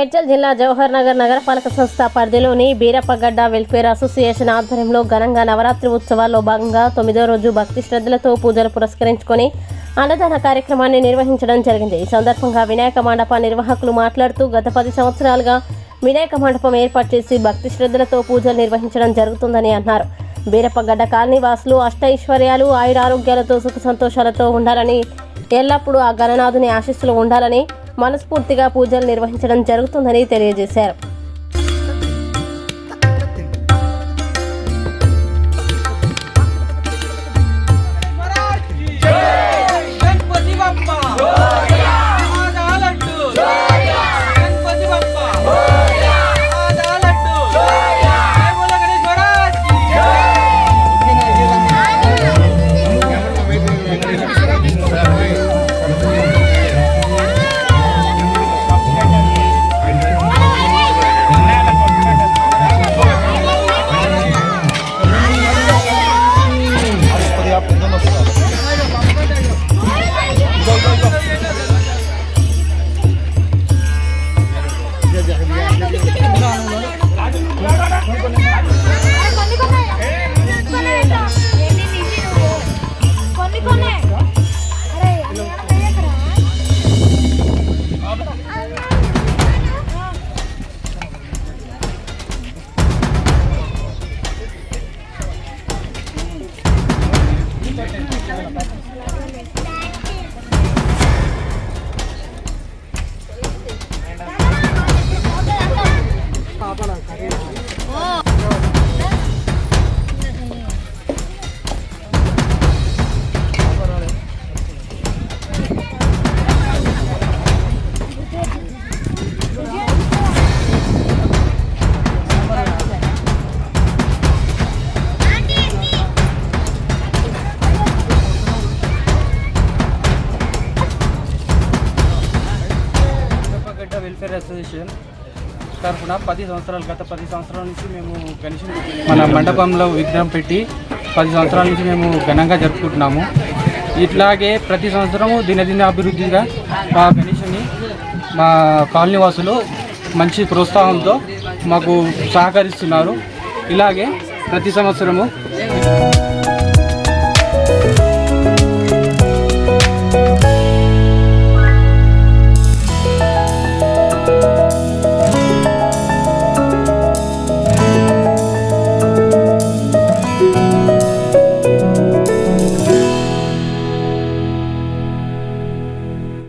మేడ్చల్ జిల్లా జవహర్ నగర్ నగరపాలక సంస్థ పరిధిలోని బీరప్పగడ్డ వెల్ఫేర్ అసోసియేషన్ ఆధ్వర్యంలో ఘనంగా నవరాత్రి ఉత్సవాల్లో భాగంగా 9వ రోజు భక్తి శ్రద్ధలతో పూజలు పురస్కరించుకొని అన్నదాన కార్యక్రమాన్ని నిర్వహించడం జరిగింది. ఈ సందర్భంగా వినాయక మండప నిర్వాహకులు మాట్లాడుతూ గత 10 సంవత్సరాలుగా వినాయక మండపం ఏర్పాటు చేసి భక్తి శ్రద్ధలతో పూజలు నిర్వహించడం జరుగుతుందని అన్నారు. బీరప్పగడ్డ కాలనీ వాసులు అష్టైశ్వర్యాలు ఆయురారోగ్యాలతో సుఖ సంతోషాలతో ఉండాలని, ఎల్లప్పుడూ ఆ గణనాథుని ఆశీస్సులు ఉండాలని మనస్ఫూర్తిగా పూజలు నిర్వహించడం జరుగుతుందని తెలియజేశారు. వెల్ఫేర్ అసోసియేషన్ తరఫున గత 10 సంవత్సరాల నుంచి మేము గణేశుని మన మండపంలో విగ్రహం పెట్టి 10 సంవత్సరాల నుంచి మేము ఘనంగా జరుపుకుంటున్నాము. ఇట్లాగే ప్రతి సంవత్సరము దినదిన అభివృద్ధిగా మా గణేశుని మా కాలనీ వాసులు మంచి ప్రోత్సాహంతో మాకు సహకరిస్తున్నారు. ఇలాగే ప్రతి సంవత్సరము